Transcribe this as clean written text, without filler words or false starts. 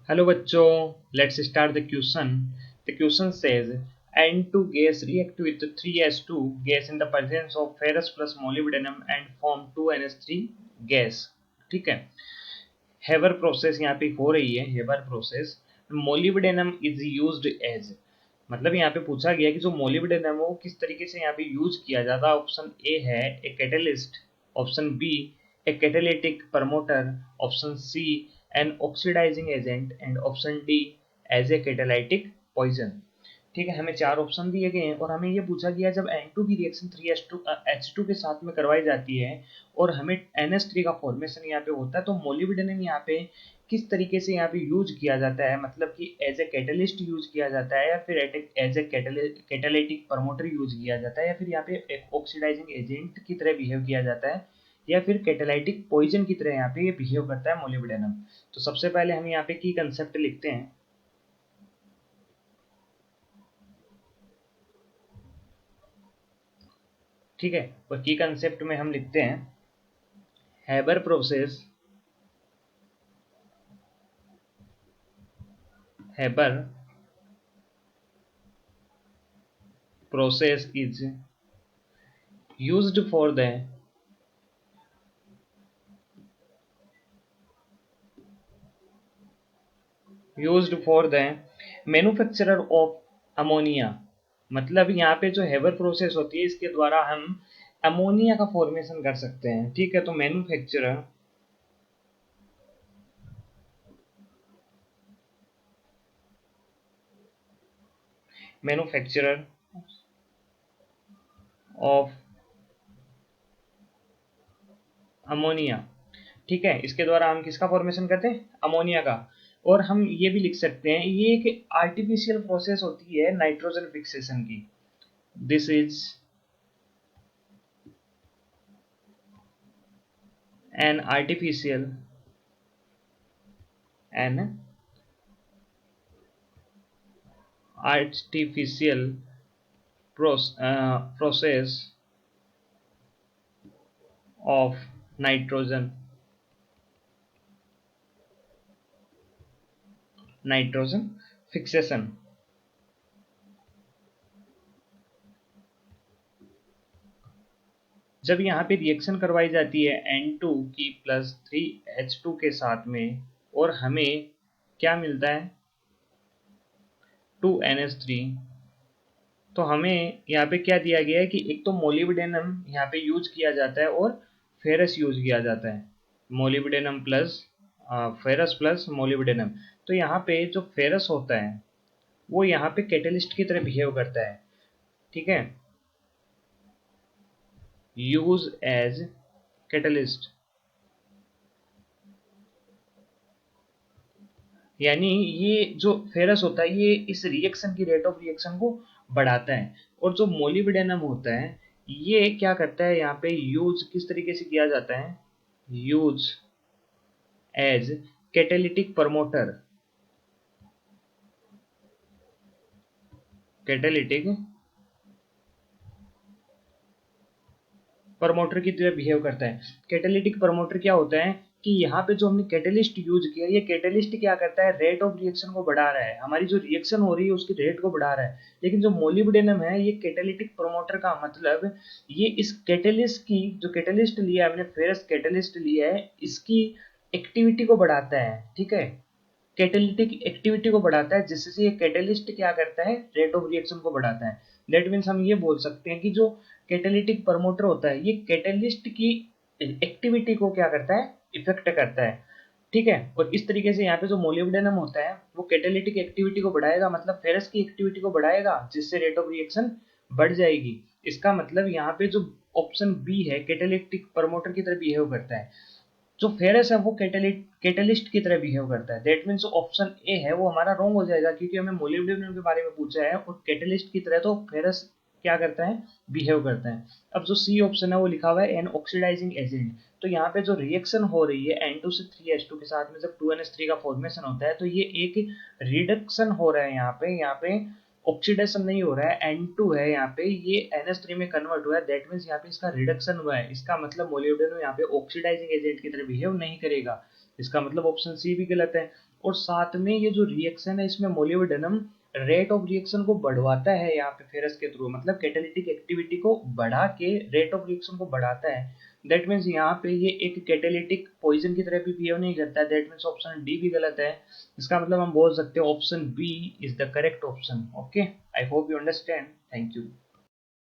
Hello बच्चों, let's start the question. The question says N2 gas react with 3S2 gas in the presence of ferrous plus molybdenum and form 2NH3 gas. ठीक है, Haber process यहाँ पे हो रही है, Haber process. Molybdenum is used as, मतलब यहाँ पे पूछा गया कि जो मोलिब्डेनम है वो किस तरीके से यहाँ पे यूज किया जाता है. ऑप्शन ए है a catalyst, option B a catalytic promoter, option C an oxidising agent and option D as a catalytic poison. ठीक है, हमें चार ऑप्शन दिए गए हैं और हमें ये पूछा गया जब N2 की रिएक्शन 3H2 के साथ में करवाई जाती है और हमें NH3 का फॉर्मेशन यहाँ पे होता है तो मोलिब्डेनम यहाँ पे किस तरीके से यहाँ पे यूज किया जाता है, मतलब कि एज ए कैटलिस्ट यूज किया जाता है या फिर as a catalytic promoter use किया जाता है या फिर यहाँ पे एक ऑक्सीडाइजिंग एजेंट की तरह बिहेव किया जाता है या फिर कैटालाइटिक पॉइजन की तरह यहाँ पे ये बिहेव करता है मोलिब्डेनम. तो सबसे पहले हम यहाँ पे की कंसेप्ट लिखते हैं. ठीक है, और की कंसेप्ट में हम लिखते हैं Haber process, Haber process is used for the manufacturer of ammonia. मतलब यहाँ पे जो हेबर प्रोसेस होती है इसके द्वारा हम अमोनिया का फॉर्मेशन कर सकते हैं. ठीक है, तो मैन्युफैक्चरर ऑफ अमोनिया. ठीक है, इसके द्वारा हम किसका फॉर्मेशन करते हैं, अमोनिया का. और हम ये भी लिख सकते हैं ये एक आर्टिफिशियल प्रोसेस होती है नाइट्रोजन फिक्सेशन की. This is an artificial an artificial process of nitrogen fixation. जब यहाँ पे रिएक्शन करवाई जाती है N2 की प्लस 3H2 के साथ में और हमें क्या मिलता है 2NH3, तो हमें यहाँ पे क्या दिया गया है कि एक तो मोलिब्डेनम यहाँ पे यूज किया जाता है और फेरस यूज किया जाता है. Molybdenum plus ferrous plus molybdenum. तो यहाँ पे जो फेरस होता है वो यहाँ पे कैटलिस्ट की तरह बिहेव करता है. ठीक है, यूज एज कैटलिस्ट, यानी ये जो फेरस होता है ये इस रिएक्शन की रेट ऑफ रिएक्शन को बढ़ाता है. और जो मोलिब्डेनम होता है ये क्या करता है, यहाँ पे यूज किस तरीके से किया जाता है, use as catalytic promoter, catalytic promoter की तरह बिहेव करता है. कैटालिटिक प्रमोटर क्या होता है कि यहाँ पे जो हमने कैटलिस्ट यूज किया ये कैटलिस्ट क्या करता है, रेट ऑफ रिएक्शन को बढ़ा रहा है, हमारी जो रिएक्शन हो रही है उसकी रेट को बढ़ा रहा है. लेकिन जो मोलिब्डेनम है ये कैटालिटिक प्रमोटर का मतलब ये इस कैटलिस्ट की, जो कैटलिस्ट लिया है हमने, फेरस कैटलिस्ट लिया है, इसकी एक्टिविटी को बढ़ाता है. ठीक है, कैटालिटिक एक्टिविटी को बढ़ाता है जिससे ये कैटलिस्ट क्या करता है, रेट ऑफ रिएक्शन को बढ़ाता है. दैट मीन्स हम ये बोल सकते हैं कि जो कैटालिटिक प्रमोटर होता है ये कैटलिस्ट की एक्टिविटी को क्या करता है, इफेक्ट करता है. ठीक है, और इस तरीके से यहाँ पे जो मोलिब्डेनम होता है वो कैटालिटिक एक्टिविटी को बढ़ाएगा, मतलब फेरस की एक्टिविटी को बढ़ाएगा जिससे रेट ऑफ रिएक्शन बढ़ जाएगी. इसका मतलब यहाँ पे जो ऑप्शन बी है कैटालिटिक प्रमोटर की तरह बिहेव करता है, जो फेरस है वो कैटलिस्ट की तरह बिहेव करता है. दैट मीन्स ऑप्शन ए है वो हमारा रॉन्ग हो जाएगा क्योंकि हमें मोलिब्डेनम के बारे में पूछा है और कैटलिस्ट की तरह तो फेरस क्या करता है, बिहेव करता है. अब जो सी ऑप्शन है वो लिखा हुआ है एन ऑक्सीडाइजिंग एजेंट. तो यहाँ पे जो रिएक्शन हो रही है N2 से 3H2 के साथ में जब 2NH3 का फॉर्मेशन होता है तो ये एक रिडक्शन हो रहा है. यहाँ पे ऑक्सीडेशन नहीं हो रहा है, N2 है यहाँ पे, ये NH3 में कन्वर्ट हुआ है. दैट मीन्स यहाँ पे इसका रिडक्शन हुआ है. इसका मतलब मोलिब्डेनम यहाँ पे ऑक्सीडाइजिंग एजेंट की तरह बिहेव नहीं करेगा. इसका मतलब ऑप्शन सी भी गलत है. और साथ में ये जो रिएक्शन है इसमें मोलिब्डेनम रेट ऑफ रिएक्शन को बढ़वाता है यहाँ पे फेरस के थ्रू, मतलब कैटालिटिक एक्टिविटी को बढ़ा के रेट ऑफ रिएक्शन को बढ़ाता है। दैट मीन्स यहाँ पे ये एक कैटालिटिक पॉइजन की तरह भी बिहेव नहीं करता है। दैट मीन्स ऑप्शन डी भी गलत है। इसका मतलब हम बोल सकते हैं option B is the correct option. Okay, I hope you understand. Thank you.